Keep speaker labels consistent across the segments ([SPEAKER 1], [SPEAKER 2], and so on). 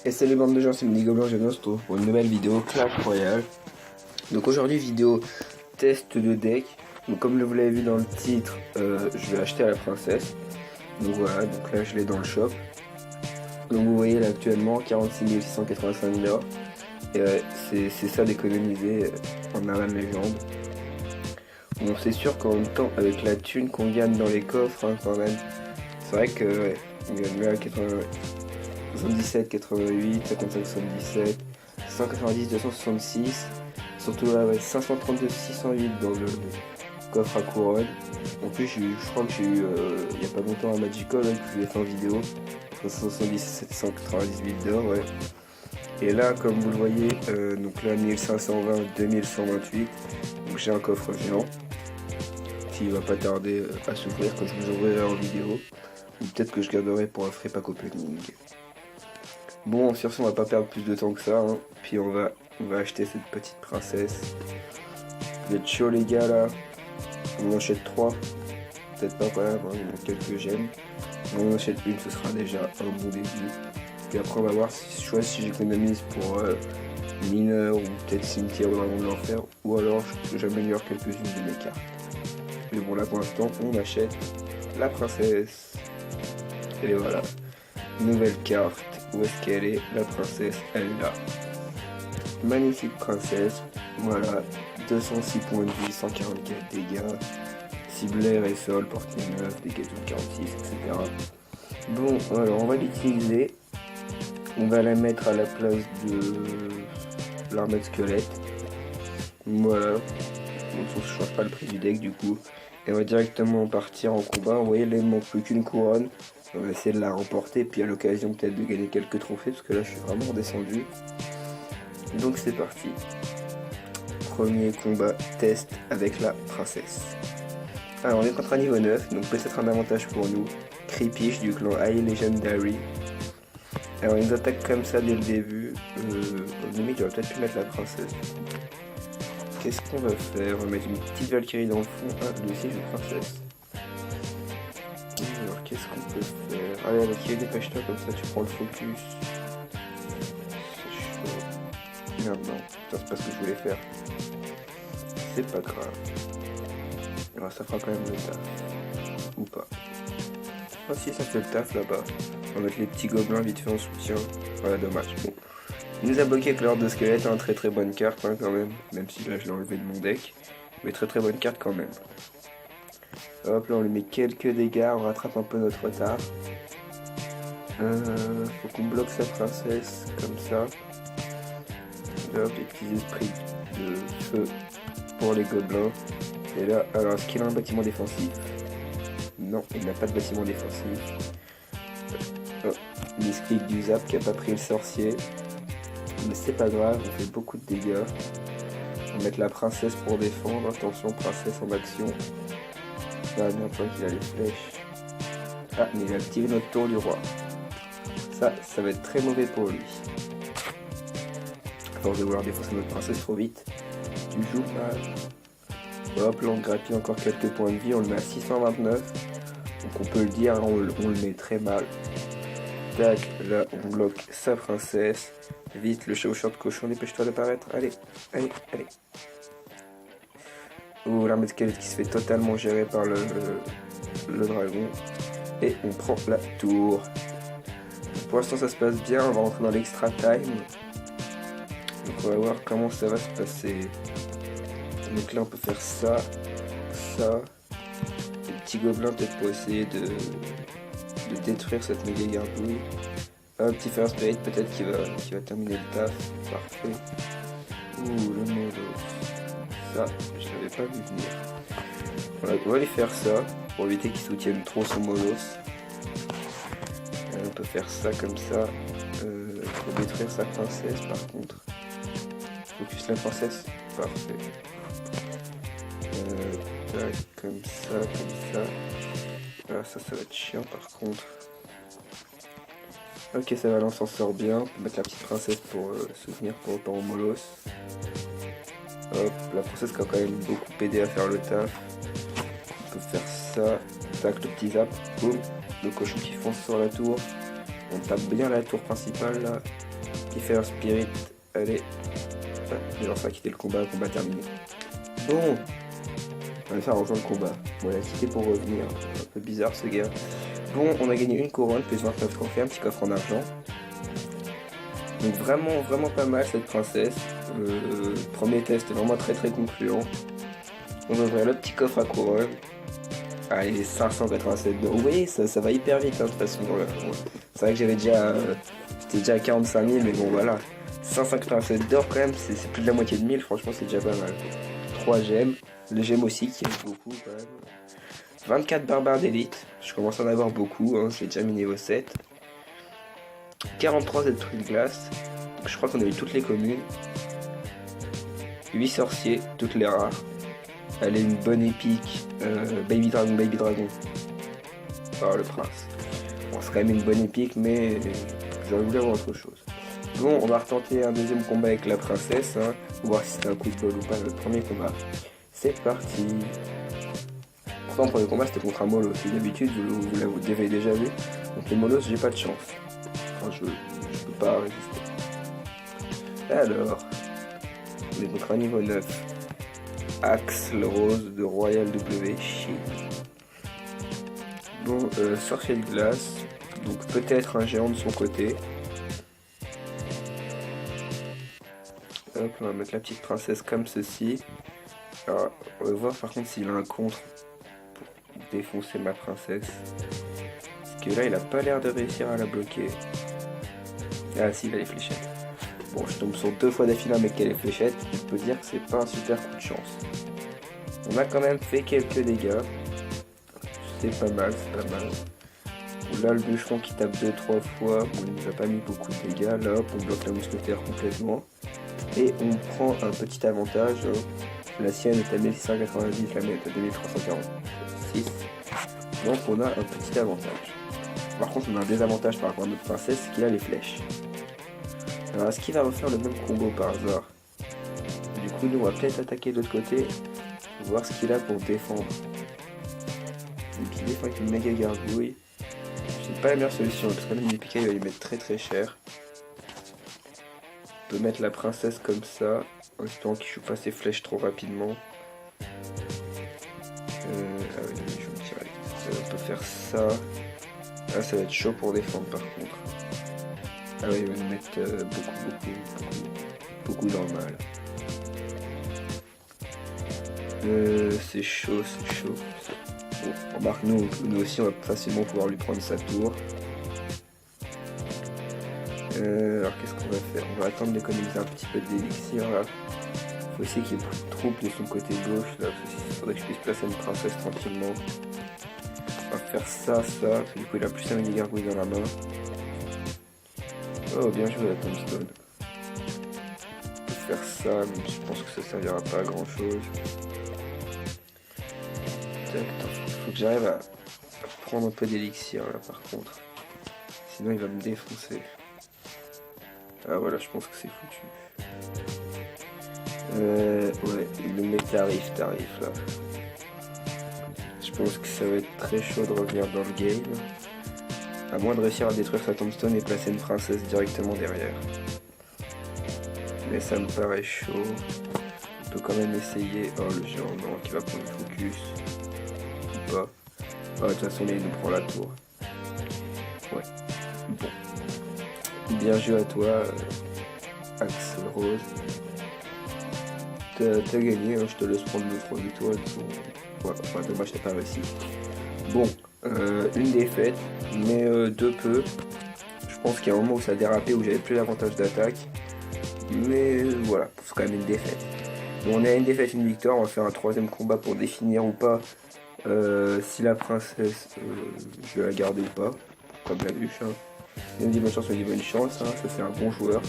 [SPEAKER 1] Et salut bande de gens, c'est Mini Gobelin, je se retrouve pour une nouvelle vidéo Clash Royale. Donc aujourd'hui vidéo test de deck. Donc comme vous l'avez vu dans le titre, je vais acheter à la princesse. Donc voilà, donc là je l'ai dans le shop. Donc vous voyez là actuellement 46 685 $. Et c'est ça d'économiser en arène légende. Bon c'est sûr qu'en même temps avec la thune qu'on gagne dans les coffres quand même, c'est vrai que ouais, on gagne bien à 77, 88, 55, 77, 190, 266, surtout là, ouais, 532, 608 dans le coffre à couronne. En plus, je crois que j'ai eu il n'y a pas longtemps un Magical que je vous ai fait en vidéo, 570 et 798 d'or, ouais. Et là, comme vous le voyez, donc là 1520, 2128, donc j'ai un coffre géant qui va pas tarder à s'ouvrir quand je vous ouvrirai en vidéo, ou peut-être que je garderai pour un free pack opening. Bon, sur ce, on va pas perdre plus de temps que ça, hein. Puis on va acheter cette petite princesse. Vous êtes chaud les gars là? On en achète 3. Peut-être pas quand même, hein. Il y en a quelques gemmes. On en achète une, ce sera déjà un bon début. Puis après on va voir si j'économise pour mineur ou peut-être cimetière ou dragon de l'enfer. Ou alors j'améliore quelques-unes de mes cartes. Mais bon là pour l'instant on achète la princesse. Et voilà. Nouvelle carte. Où est-ce qu'elle est? La princesse, elle est là. Magnifique princesse. Voilà. 206 points de vie, 144 dégâts. Ciblère et sol, portée 9, dégâts de 46, etc. Bon, alors on va l'utiliser. On va la mettre à la place de l'armée de squelette. Voilà. Donc on ne change pas le prix du deck du coup. Et on va directement partir en combat. Vous voyez, là il ne manque plus qu'une couronne. On va essayer de la remporter, puis à l'occasion peut-être de gagner quelques trophées, parce que là je suis vraiment redescendu. Donc c'est parti. Premier combat test avec la princesse. Alors on est contre un niveau 9, donc peut-être un avantage pour nous. Creepish du clan High Legendary. Alors il nous attaque comme ça dès le début. Au limite j'aurais peut-être pu mettre la princesse. Qu'est-ce qu'on va faire? On va mettre une petite Valkyrie dans le fond. Ah, lui aussi j'ai princesse. Alors qu'est-ce qu'on peut faire? Allez Valkyrie, dépêche-toi, comme ça tu prends le focus. C'est chaud. Merde, non, ça c'est pas ce que je voulais faire. C'est pas grave. Alors ça fera quand même le taf. Ou pas. Ah si, ça fait le taf là-bas. On va mettre les petits gobelins vite fait en soutien. Voilà, dommage. Bon. Il nous a bloqué avec l'ordre de squelette, hein, très très bonne carte hein, quand même. Même si là je l'ai enlevé de mon deck. Mais très très bonne carte quand même. Hop là on lui met quelques dégâts, on rattrape un peu notre retard. Faut qu'on bloque sa princesse comme ça. Hop, les petits esprits de feu pour les gobelins. Et là, alors est-ce qu'il a un bâtiment défensif? Non, il n'a pas de bâtiment défensif. Oh, misclick du zap qui a pas pris le sorcier. Mais c'est pas grave, on fait beaucoup de dégâts. On va mettre la princesse pour défendre. Attention, princesse en action. Ah, bien sûr qu'il a les flèches. Ah, mais il a activé notre tour du roi. Ça va être très mauvais pour lui. À force de vouloir défoncer notre princesse trop vite, tu joues mal. Hop, là on grappille encore quelques points de vie, on le met à 629. Donc on peut le dire, on le met très mal. Tac, là on bloque sa princesse. Vite, le chevaucheur de cochon, dépêche-toi d'apparaître. Allez, allez, allez. Oh, l'armée de squelette qui se fait totalement gérer par le dragon. Et on prend la tour. Pour l'instant ça se passe bien, on va rentrer dans l'extra time. Donc on va voir comment ça va se passer. Donc là on peut faire ça, ça. Les petits gobelins peut-être pour essayer de détruire cette méga gargouille. Un petit First Spirit peut-être qui va terminer le taf. Parfait. Ouh, le molos. Ça, je l'avais pas vu venir. Voilà, on va lui faire ça pour éviter qu'il soutienne trop son molos. On peut faire ça comme ça. Pour détruire sa princesse par contre. Focus la princesse. Parfait. Tac, comme ça, comme ça. Ah, ça va être chiant par contre. Ok, ça va, on s'en sort bien. On peut mettre la petite princesse pour souvenir pour autant au molos. Hop, la princesse qui a quand même beaucoup aidé à faire le taf. On peut faire ça. Tac, le petit zap. Boum. Le cochon qui fonce sur la tour. On tape bien la tour principale là, qui fait un spirit. Allez, alors ça a quitté le combat terminé. Bon, on va faire rejoindre le combat. Bon, il a quitté pour revenir, un peu bizarre ce gars. Bon, on a gagné une couronne, plus 29 trophées, un petit coffre en argent. Donc vraiment pas mal cette princesse. Premier test vraiment très concluant. On va ouvrir le petit coffre à couronne. Ah, il est 587 d'or. Vous voyez, ça va hyper vite hein, de toute façon. C'est vrai que j'étais déjà à 45 000, mais bon voilà. 587 d'or quand même, c'est plus de la moitié de 1000, franchement c'est déjà pas mal. 3 gemmes, le gemme aussi qui aime beaucoup quand même. 24 barbares d'élite, je commence à en avoir beaucoup, hein, j'ai déjà mis niveau 7. 43 êtres de glace, donc je crois qu'on a eu toutes les communes. 8 sorciers, toutes les rares. Allez, une bonne épique, Baby Dragon. Oh le prince. Bon, c'est quand même une bonne épique, mais j'aurais voulu avoir autre chose. Bon, on va retenter un deuxième combat avec la princesse, hein, pour voir si c'était un coup de bol ou pas notre premier combat. C'est parti. Pourtant, le premier combat c'était contre un Molos. D'habitude, vous l'avez déjà vu. Donc les Molos, j'ai pas de chance. Enfin, je peux pas résister. Alors, on est contre un niveau 9. Axe, le rose de Royal W. Shit. Bon, sorcier de glace. Donc peut-être un géant de son côté. Hop, on va mettre la petite princesse comme ceci. Alors, on va voir par contre s'il a un contre pour défoncer ma princesse. Parce que là, il a pas l'air de réussir à la bloquer. Ah si, il a les fléchettes. Bon, je tombe sur 2 fois d'affilée un mec qui a les fléchettes. On peut dire que c'est pas un super coup de chance. On a quand même fait quelques dégâts. C'est pas mal. Là, le bûcheron qui tape 2-3 fois. Bon, il nous a pas mis beaucoup de dégâts. Là, on bloque la mousquetaire complètement. Et on prend un petit avantage. La sienne est à 1690, la mienne est à 2346. Donc on a un petit avantage. Par contre, on a un désavantage par rapport à notre princesse, c'est qu'il a les flèches. Alors est-ce qu'il va refaire le même combo par hasard? Du coup, nous on va peut-être attaquer de l'autre côté, voir ce qu'il a pour défendre. Donc il défend avec une méga gargouille. C'est pas la meilleure solution, parce que même les piquets il va lui mettre très cher. On peut mettre la princesse comme ça, en espérant qu'il joue pas ses flèches trop rapidement. Ah oui, il joue direct. On peut faire ça. Ah, ça va être chaud pour défendre par contre. Ah oui, il va nous mettre beaucoup dans le mal. C'est chaud. Bon, remarque, nous aussi on va facilement pouvoir lui prendre sa tour. Alors qu'est-ce qu'on va faire? On va attendre d'économiser un petit peu d'élixir là. Faut aussi qu'il y ait plus de troupes de son côté gauche là, parce qu'il faudrait que je puisse placer une princesse tranquillement. On va faire ça, parce que du coup il a plus un mini gargouille dans la main. Oh bien joué la tombstone. On peut faire ça, mais je pense que ça servira pas à grand chose. Faut que j'arrive à prendre un peu d'élixir là par contre. Sinon il va me défoncer. Ah voilà, je pense que c'est foutu. Ouais, le mec tarif là. Je pense que ça va être très chaud de revenir dans le game. À moins de réussir à détruire sa tombstone et placer une princesse directement derrière. Mais ça me paraît chaud. On peut quand même essayer. Oh le géant non, qui va prendre le focus. Ou pas. Ah, de toute façon il nous prend la tour. Ouais. Bon. Bien joué à toi, Axe Rose. T'as gagné, hein, je te laisse prendre le 3 étoiles. Voilà, enfin, dommage, t'as pas réussi. Bon, une défaite, mais de peu. Je pense qu'il y a un moment où ça a dérapé, où j'avais plus l'avantage d'attaque. Mais voilà, c'est quand même une défaite. Bon, on est à une défaite, une victoire. On va faire un 3e combat pour définir ou pas si la princesse, je vais la garder ou pas, comme la bûche. Hein. Si on dit bonne chance, on dit bonne chance, hein. Ça c'est un bon joueur.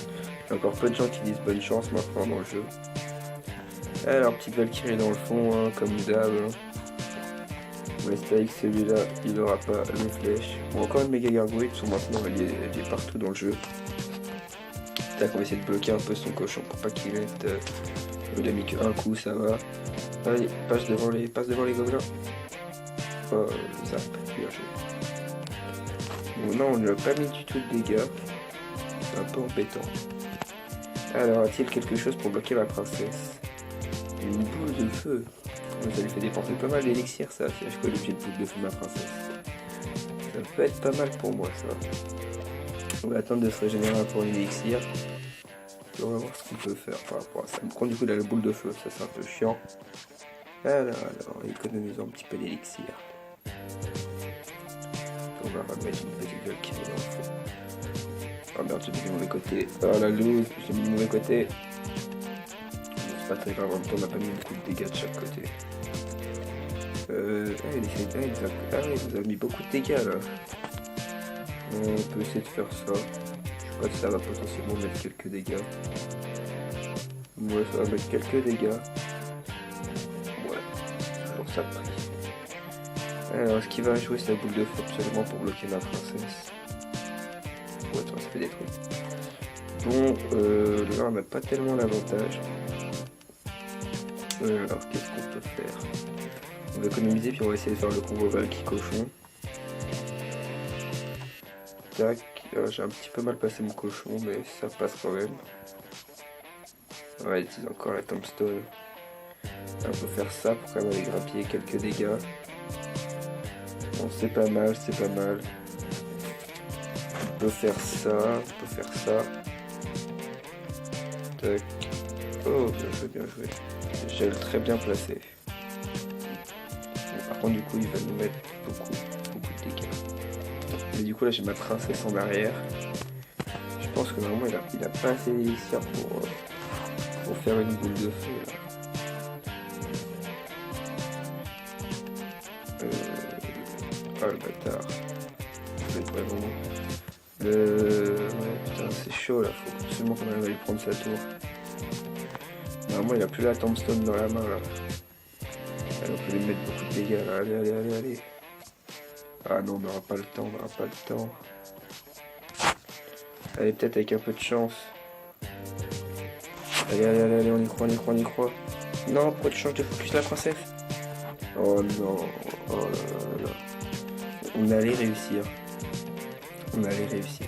[SPEAKER 1] Il y a encore peu de gens qui disent bonne chance maintenant dans le jeu. Alors, petite Valkyrie dans le fond, hein, comme d'hab. Hein. On va espérer que celui-là, il aura pas les flèches. Bon, encore une méga gargouille, maintenant elle est partout dans le jeu. Tac, on va essayer de bloquer un peu son cochon pour pas qu'il mette. Il a mis qu'un coup, ça va. Allez, passe devant les gobelins. Oh, zap, bien joué. Bon, non, on ne lui a pas mis du tout de dégâts. C'est un peu embêtant. Alors, a-t-il quelque chose pour bloquer la princesse? Une boule de feu. Ça lui fait dépenser pas mal d'élixir, ça, si je peux l'objet de boule de feu, ma princesse. Ça peut être pas mal pour moi, ça. On va attendre de se régénérer un peu en élixir. Et on va voir ce qu'on peut faire par rapport à ça. Bon, du coup, il a la boule de feu, ça c'est un peu chiant. Alors, économisons un petit peu d'élixir. On va remettre une petite gueule qui est dans le feu. Oh merde, j'ai mis du mauvais côté. Oh la loose, j'ai mis du mauvais côté. C'est pas très grave, en même temps on n'a pas mis beaucoup de dégâts de chaque côté. Il nous a mis beaucoup de dégâts là. On peut essayer de faire ça. Je crois que ça va potentiellement mettre quelques dégâts. Ouais, ça va mettre quelques dégâts. Ouais, toujours ça de prix. Alors, est-ce qu'il va jouer sa boule de feu absolument pour bloquer ma princesse? Ouais, ça fait des trucs. Bon, là on n'a pas tellement l'avantage. Alors, qu'est-ce qu'on peut faire? On va économiser puis on va essayer de faire le combo Valky cochon. Tac, j'ai un petit peu mal passé mon cochon, mais ça passe quand même. Ouais, il utilise encore la tombstone. On peut faire ça pour quand même aller grappiller quelques dégâts. Bon, c'est pas mal, c'est pas mal. On peut faire ça, on peut faire ça. Tac. Oh, bien joué, bien joué. J'ai très bien placé. Bon, par contre, du coup, il va nous mettre beaucoup de dégâts. Mais du coup, là, j'ai ma princesse en arrière. Je pense que normalement, il a pas assez d'élixir pour faire une boule de feu. Là. Ah, le bâtard. C'est vraiment... Ouais, putain, c'est chaud, là. Faut absolument qu'on arrive à lui prendre sa tour. Normalement, il a plus la tombstone dans la main, là. Allez, on peut lui mettre beaucoup de dégâts, là. Allez, allez, allez, allez. Ah non, on n'aura pas le temps, on n'aura pas le temps. Allez, peut-être avec un peu de chance. Allez, allez, allez, allez, on y croit, on y croit, on y croit. Non, pourquoi tu changes de focus, la princesse? Oh non, oh là là là. On allait réussir. On allait réussir.